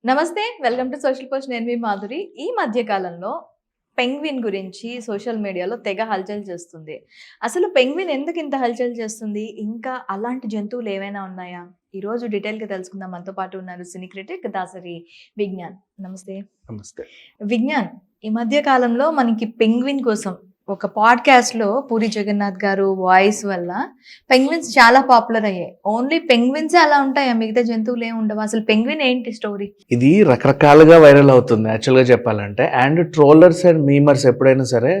నమస్తే, welcome to social post. నేను మీ మాధురి. ఈ మధ్య కాలంలో పెంగ్విన్ గురించి సోషల్ మీడియాలో తెగ హల్చల్ చేస్తుంది. అసలు పెంగ్విన్ ఎందుకు ఇంత హల్చల్ చేస్తుంది? ఇంకా అలాంటి జంతువులు ఏవైనా ఉన్నాయా? ఈ రోజు డీటెయిల్గా తెలుసుకుందాం. మనతో పాటు ఉన్నారు సినీ క్రిటిక్ దాసరి విజ్ఞాన్. నమస్తే. నమస్తే విజ్ఞాన్, ఈ మధ్య కాలంలో మనకి పెంగ్విన్ కోసం ఒక పాడ్కాస్ట్ లో పూరి జగన్నాథ్ గారు వాయిస్ వల్ల పెంగ్విన్స్ చాలా పాపులర్ అయ్యాయి. ఓన్లీ పెంగ్విన్స్ అలా ఉంటాయా? మిగతా జంతువులు ఏమి ఉండవు? అసలు పెంగ్విన్ ఏంటి స్టోరీ? ఇది రకరకాలుగా వైరల్ అవుతుంది యాక్చువల్ గా చెప్పాలంటే. అండ్ ట్రోలర్స్ అండ్ మీమర్స్ ఎప్పుడైనా సరే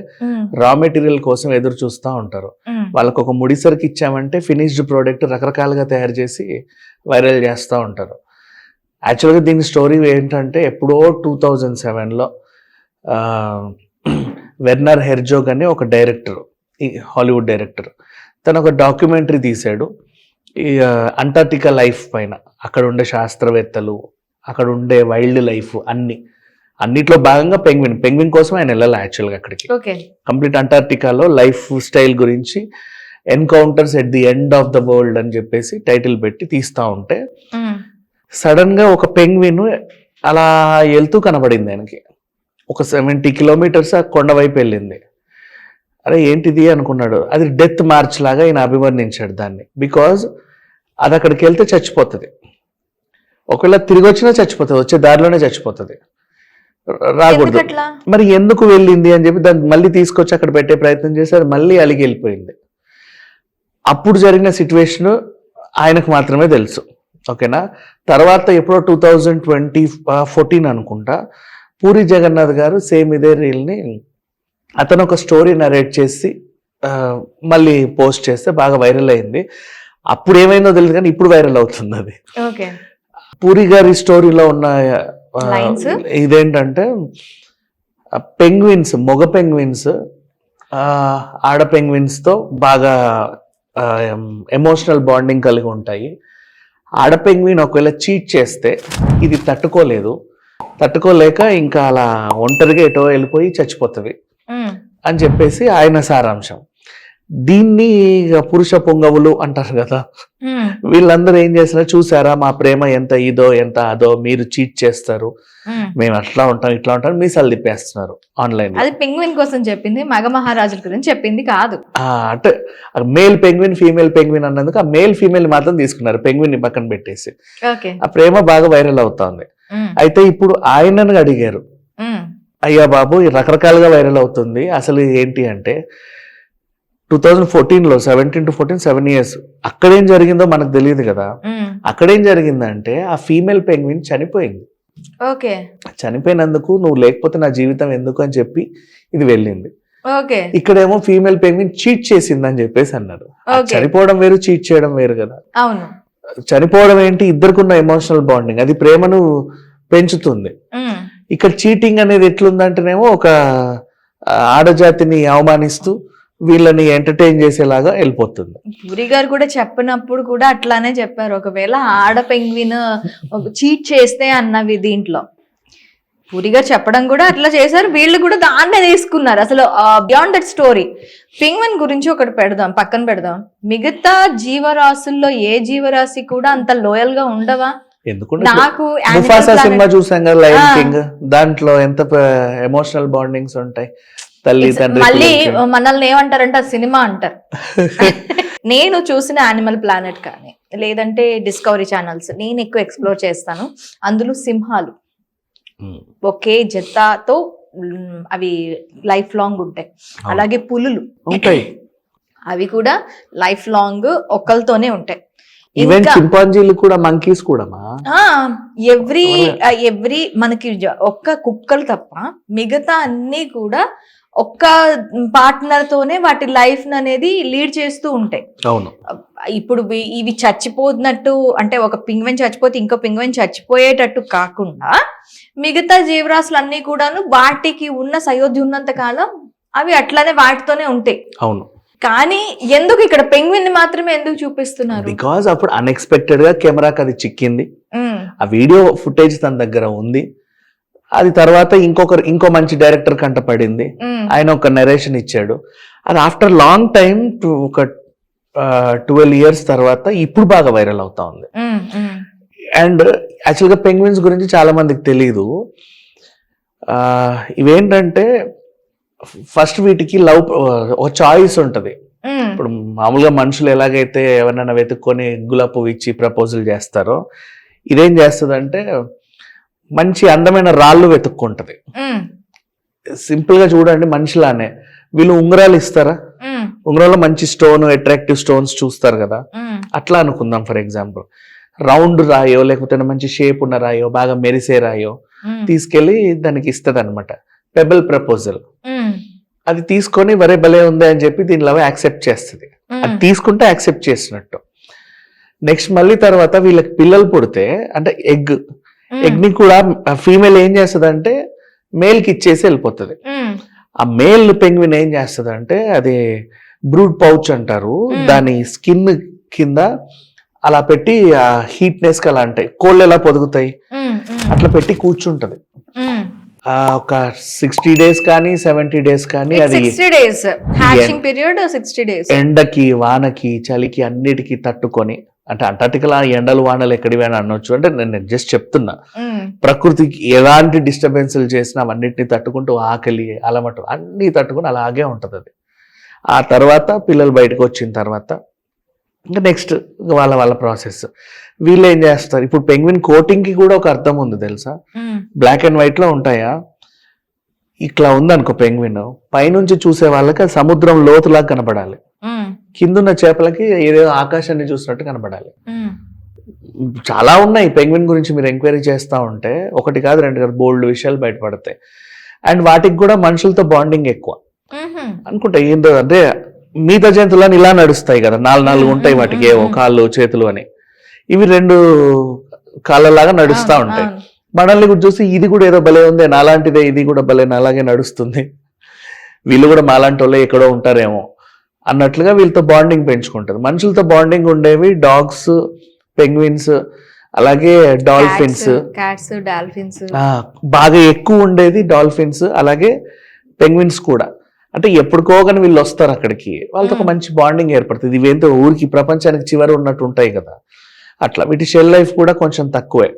రా మెటీరియల్ కోసం ఎదురు చూస్తూ ఉంటారు. వాళ్ళకు ఒక ముడిసరికి ఇచ్చామంటే ఫినిష్డ్ ప్రోడక్ట్ రకరకాలుగా తయారు చేసి వైరల్ చేస్తూ ఉంటారు. యాక్చువల్గా దీని స్టోరీ ఏంటంటే, ఎప్పుడో 2007లో వెర్నర్ హెర్జోగ్ అనే ఒక డైరెక్టర్, ఈ హాలీవుడ్ డైరెక్టర్, తను ఒక డాక్యుమెంటరీ తీశాడు ఈ అంటార్టికా లైఫ్ పైన. అక్కడ ఉండే శాస్త్రవేత్తలు, అక్కడ ఉండే వైల్డ్ లైఫ్ అన్నిట్లో భాగంగా పెంగ్విన్ కోసం ఆయన వెళ్ళాలి యాక్చువల్గా అక్కడికి. కంప్లీట్ అంటార్టికాలో లైఫ్ స్టైల్ గురించి encounters at the end of the world అని చెప్పేసి టైటిల్ పెట్టి తీస్తూ ఉంటే సడన్ గా ఒక పెంగ్విన్ అలా వెళ్తూ కనబడింది ఆయనకి. ఒక 70 కిలోమీటర్స్ ఆ కొండ వైపు వెళ్ళింది. అరే ఏంటిది అనుకున్నాడు. అది డెత్ మార్చ్ లాగా ఈయన అభివర్ణించాడు దాన్ని. బికాజ్ అది అక్కడికి వెళ్తే చచ్చిపోతుంది, ఒకవేళ తిరిగి వచ్చినా చచ్చిపోతుంది, వచ్చే దారిలోనే చచ్చిపోతుంది, రాకూడదు. మరి ఎందుకు వెళ్ళింది అని చెప్పి దాన్ని మళ్ళీ తీసుకొచ్చి అక్కడ పెట్టే ప్రయత్నం చేసి అది మళ్ళీ అలిగి వెళ్ళిపోయింది. అప్పుడు జరిగిన సిచ్యువేషన్ ఆయనకు మాత్రమే తెలుసు. ఓకేనా. తర్వాత ఎప్పుడో 2014 అనుకుంటా పూరి జగన్నాథ్ గారు సేమ్ ఇదే రీల్ని అతను ఒక స్టోరీ నరేట్ చేసి మళ్ళీ పోస్ట్ చేస్తే బాగా వైరల్ అయింది. అప్పుడు ఏమైందో తెలియదు కానీ ఇప్పుడు వైరల్ అవుతుంది అది. పూరి గారి స్టోరీలో ఉన్న ఇదేంటంటే, పెంగ్విన్స్, మగ పెంగ్విన్స్ ఆడ పెంగ్విన్స్తో బాగా ఎమోషనల్ బాండింగ్ కలిగి ఉంటాయి. ఆడ పెంగ్విన్ ఒకవేళ చీట్ చేస్తే ఇది తట్టుకోలేక ఇంకా అలా ఒంటరిగా ఎటో వెళ్ళిపోయి చచ్చిపోతుంది అని చెప్పేసి ఆయన సారాంశం. దీన్ని పురుష పొంగవులు అంటారు కదా, వీళ్ళందరూ ఏం చేస్తున్నారు, చూసారా మా ప్రేమ ఎంత ఇదో ఎంత అదో, మీరు చీట్ చేస్తారు, మేము అట్లా ఉంటాం ఇట్లా ఉంటాం, మీసాలు తిప్పేస్తున్నారు ఆన్లైన్. అది పెంగ్విన్ కోసం చెప్పింది, మగ మహారాజుల గురించి చెప్పింది కాదు. అంటే మేల్ పెంగ్విన్ ఫీమేల్ పెంగ్విన్ అన్నందుకు ఆ మేల్ ఫీమేల్ మాత్రం తీసుకున్నారు, పెంగ్విన్ ని పక్కన పెట్టేసి. ఆ ప్రేమ బాగా వైరల్ అవుతోంది. అయితే ఇప్పుడు ఆయనను అడిగారు, అయ్యా బాబు రకరకాలుగా వైరల్ అవుతుంది, అసలు ఏంటి అంటే 2014లో 17 to 14 7 years అక్కడేం జరిగిందో మనకు తెలియదు కదా. అక్కడేం జరిగిందంటే ఆ ఫీమేల్ పెంగ్విన్ చనిపోయింది. చనిపోయినందుకు నువ్వు లేకపోతే నా జీవితం ఎందుకు అని చెప్పి ఇది వెళ్ళింది. ఇక్కడేమో ఫీమేల్ పెంగ్విన్ చీట్ చేసింది అని చెప్పేసి అన్నారు. చనిపోవడం వేరు, చీట్ చేయడం వేరు కదా. చనిపోవడం ఏంటి, ఇద్దరికున్న ఎమోషనల్ బాండింగ్, అది ప్రేమను పెంచుతుంది. ఇక్కడ చీటింగ్ అనేది ఎట్లుందంటేనేమో ఒక ఆడజాతిని అవమానిస్తూ వీళ్ళని ఎంటర్టైన్ చేసేలాగా వెళ్ళిపోతుంది. పూరి గారు కూడా చెప్పినప్పుడు కూడా అట్లానే చెప్పారు, ఒకవేళ ఆడ పెంగ్విన్ చీట్ చేస్తే అన్నవి. దీంట్లో పూరి గారు చెప్పడం కూడా అట్లా చేశారు, వీళ్ళు కూడా దాన్నే తీసుకున్నారు. అసలు బియాండ్ దట్ స్టోరీ పెంగ్విన్ గురించి ఒకటి పక్కన పెడదాం. మిగతా జీవరాశుల్లో ఏ జీవరాశి కూడా అంత లోయల్ గా ఉండవా? నాకు సినిమా చూసాం కదా, లయన్ కింగ్, దాంట్లో ఎంత ఎమోషనల్ బాండింగ్స్ ఉంటాయి. తల్లి తండ్రి, మళ్ళీ మనల్ని ఏమంటారంటే ఆ సినిమా అంటారు. నేను చూసిన యానిమల్ ప్లానెట్ కానీ లేదంటే డిస్కవరీ ఛానల్స్ నేను ఎక్కువ ఎక్స్ప్లోర్ చేస్తాను. అందులో సింహాలు ఒకే జతతో అవి లైఫ్ లాంగ్ ఉంటాయి. అలాగే పులులు ఉంటాయి, అవి కూడా లైఫ్ లాంగ్ ఒక్కలతోనే ఉంటాయి. ఈవెన్ చింపాంజీలు కూడా, మంకీస్ కూడా ఎవ్రీ మనకి ఒక్క కుక్కలు తప్ప మిగతా అన్ని కూడా ఒక్క పార్ట్నర్ తోనే వాటి లైఫ్ అనేది లీడ్ చేస్తూ ఉంటాయి. ఇప్పుడు ఇవి చచ్చిపోతున్నట్టు అంటే ఒక పింగ్విన్ చచ్చిపోతే ఇంకో పింగ్విన్ చచ్చిపోయేటట్టు కాకుండా మిగతా జీవరాశులు అన్ని కూడాను వాటికి ఉన్న సయోధ్య ఉన్నంత కాలం అవి అట్లానే వాటితోనే ఉంటాయి. కానీ ఎందుకు ఇక్కడ పెంగ్విన్ ని మాత్రమే ఎందుకు చూపిస్తున్నారు? బికాజ్ అప్పుడు అన్ఎక్స్పెక్టెడ్ గా కెమెరాకి అది చిక్కింది, ఆ వీడియో ఫుటేజ్ తన దగ్గర ఉంది. అది తర్వాత ఇంకో మంచి డైరెక్టర్ కంట పడింది, ఆయన ఒక నరేషన్ ఇచ్చాడు. అది ఆఫ్టర్ లాంగ్ టైం ఒక 12 years తర్వాత ఇప్పుడు బాగా వైరల్ అవుతా ఉంది. అండ్ యాక్చువల్గా పెంగ్విన్స్ గురించి చాలా మందికి తెలియదు. ఇవేంటంటే ఫస్ట్ వీటికి లవ్ ఒక చాయిస్ ఉంటుంది. ఇప్పుడు మామూలుగా మనుషులు ఎలాగైతే ఎవరినైనా వెతుక్కొని గులాబీ పువ్వు ఇచ్చి ప్రపోజల్ చేస్తారో, ఇదేం చేస్తుందంటే మంచి అందమైన రాళ్ళు వెతుక్కుంటది. సింపుల్ గా చూడండి, మనిషిలానే వీళ్ళు ఉంగరాలు ఇస్తారా, ఉంగరాల్లో మంచి స్టోన్, అట్రాక్టివ్ స్టోన్స్ చూస్తారు కదా, అట్లా అనుకుందాం. ఫర్ ఎగ్జాంపుల్ రౌండ్ రాయో లేకపోతే మంచి షేప్ ఉన్న రాయో, బాగా మెరిసే రాయో తీసుకెళ్లి దానికి ఇస్తుంది అనమాట, పెబల్ ప్రపోజల్. అది తీసుకొని వరే భలే ఉంది అని చెప్పి దీనిలో యాక్సెప్ట్ చేస్తుంది. అది తీసుకుంటే యాక్సెప్ట్ చేసినట్టు. నెక్స్ట్ మళ్ళీ తర్వాత వీళ్ళకి పిల్లలు పుడితే, అంటే ఎగ్ ని కూడా ఫీమేల్ ఏం చేస్తుంది అంటే మేల్ కి ఇచ్చేసి వెళ్ళిపోతుంది. ఆ మేల్ పెంగ్విన్ ఏం చేస్తుంది అంటే, అది బ్రూడ్ పౌచ్ అంటారు, దాని స్కిన్ కింద అలా పెట్టి ఆ హీట్నెస్ కి అలా అంటే కోళ్ళు ఎలా పొదుగుతాయి అట్లా పెట్టి కూర్చుంటది. ఒక 60 days కానీ 70 days కానీ అది 60 days హ్యాచింగ్ పీరియడ్ 60 days ఎండకి వానకి చలికి అన్నిటికీ తట్టుకొని, అంటే అంటార్టికల్ ఎండలు వానలు ఎక్కడివైనా అనొచ్చు, అంటే నేను జస్ట్ చెప్తున్నా, ప్రకృతికి ఎలాంటి డిస్టర్బెన్స్లు చేసినా అవన్నిటిని తట్టుకుంటూ, ఆకలి అలమటం అన్ని తట్టుకుని అలాగే ఉంటది అది. ఆ తర్వాత పిల్లలు బయటకు వచ్చిన తర్వాత ఇంకా నెక్స్ట్ వాళ్ళ ప్రాసెస్. వీళ్ళు ఏం చేస్తారు, ఇప్పుడు పెంగ్విన్ కోటింగ్ కి కూడా ఒక అర్థం ఉంది తెలుసా. బ్లాక్ అండ్ వైట్ లో ఉంటాయా, ఇట్లా ఉందనుకో పెంగ్విన్, పైనుంచి చూసే వాళ్ళకి సముద్రం లోతులాగా కనపడాలి, కిందున్న చేపలకి ఏదో ఆకాశాన్ని చూసినట్టు కనపడాలి. చాలా ఉన్నాయి పెంగ్విన్ గురించి మీరు ఎంక్వైరీ చేస్తా ఉంటే, ఒకటి కాదు రెండు కాదు బోల్డ్ విషయాలు బయటపడతాయి. అండ్ వాటికి కూడా మనుషులతో బాండింగ్ ఎక్కువ అనుకుంటా. ఏంటో అంటే మిగతా జంతువులని ఇలా నడుస్తాయి కదా, 4 ఉంటాయి వాటికి, ఏవో కాళ్ళు చేతులు అని, ఇవి 2 కాళ్ళలాగా నడుస్తూ ఉంటాయి. మనల్ని కూడా చూసి ఇది కూడా ఏదో భలే ఉంది, నాలాంటిదే, ఇది కూడా భలే నాలాగే నడుస్తుంది, వీళ్ళు కూడా మాలాంటి వాళ్ళే ఎక్కడో ఉంటారేమో అన్నట్లుగా వీళ్ళతో బాండింగ్ పెంచుకుంటారు. మనుషులతో బాండింగ్ ఉండేవి డాగ్స్, పెంగ్విన్స్, అలాగే డాల్ఫిన్స్, క్యాట్స్, డాల్ఫిన్స్ బాగా ఎక్కువ ఉండేది డాల్ఫిన్స్, అలాగే పెంగ్విన్స్ కూడా. అంటే ఎప్పుడుకోగానే వీళ్ళు వస్తారు అక్కడికి, వాళ్ళతో ఒక మంచి బాండింగ్ ఏర్పడుతుంది. ఇవేంతో ఊరికి ప్రపంచానికి చివరి ఉన్నట్టు ఉంటాయి కదా, అట్లా. వీటి షెల్ లైఫ్ కూడా కొంచెం తక్కువే,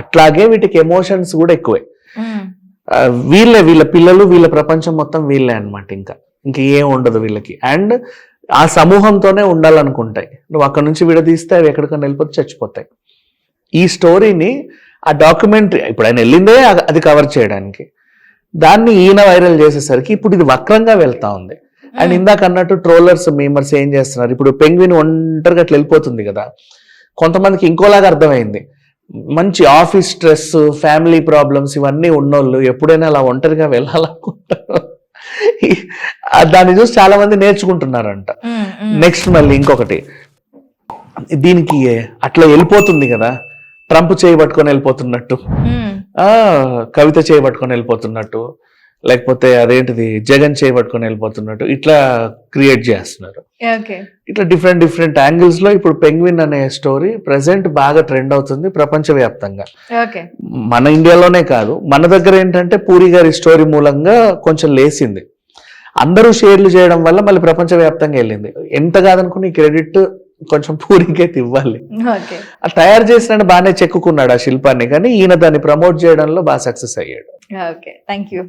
అట్లాగే వీటికి ఎమోషన్స్ కూడా ఎక్కువే. వీళ్ళ పిల్లలు, వీళ్ళ ప్రపంచం మొత్తం వీళ్ళే అనమాట, ఇంకా ఏం ఉండదు వీళ్ళకి. అండ్ ఆ సమూహంతోనే ఉండాలనుకుంటాయి. నువ్వు అక్కడ నుంచి విడదీస్తే అవి ఎక్కడికైనా వెళ్ళిపోతే చచ్చిపోతాయి. ఈ స్టోరీని ఆ డాక్యుమెంటరీ, ఇప్పుడు ఆయన వెళ్ళిందే అది కవర్ చేయడానికి, దాన్ని ఈయన వైరల్ చేసేసరికి ఇప్పుడు ఇది వక్రంగా వెళ్తా ఉంది. అండ్ ఇందాక అన్నట్టు ట్రోలర్స్, మీమర్స్ ఏం చేస్తున్నారు, ఇప్పుడు పెంగ్విన్ ఒంటరిగా అట్లా వెళ్ళిపోతుంది కదా, కొంతమందికి ఇంకోలాగా అర్థమైంది. మంచి ఆఫీస్ స్ట్రెస్, ఫ్యామిలీ ప్రాబ్లమ్స్ ఇవన్నీ ఉన్నోళ్ళు ఎప్పుడైనా అలా ఒంటరిగా వెళ్ళాలనుకుంటారు. దాన్ని చూసి చాలా మంది నేర్చుకుంటున్నారంట. నెక్స్ట్ మళ్ళీ ఇంకొకటి, దీనికి అట్లా వెళ్ళిపోతుంది కదా, ట్రంప్ చేయబట్టుకొని వెళ్ళిపోతున్నట్టు, కవిత చేయబట్టుకొని వెళ్ళిపోతున్నట్టు, లేకపోతే అదేంటిది జగన్ చేయబట్టుకొని వెళ్ళిపోతున్నట్టు, ఇట్లా క్రియేట్ చేస్తున్నారు. ఇట్లా డిఫరెంట్ యాంగిల్స్ లో ఇప్పుడు పెంగ్విన్ అనే స్టోరీ ప్రెసెంట్ బాగా ట్రెండ్ అవుతుంది ప్రపంచవ్యాప్తంగా. మన ఇండియాలోనే కాదు, మన దగ్గర ఏంటంటే పూరి గారి స్టోరీ మూలంగా కొంచెం లేసింది, అందరూ షేర్లు చేయడం వల్ల మళ్ళీ ప్రపంచవ్యాప్తంగా వెళ్ళింది. ఎంత కాదనుకుని ఈ క్రెడిట్ కొంచెం పూరికే ఇవ్వాలి. తయారు చేసిన బాగానే చెక్కుకున్నాడు ఆ శిల్పాన్ని, కానీ ఈయన దాన్ని ప్రమోట్ చేయడంలో బాగా సక్సెస్ అయ్యాడు. Okay, thank you.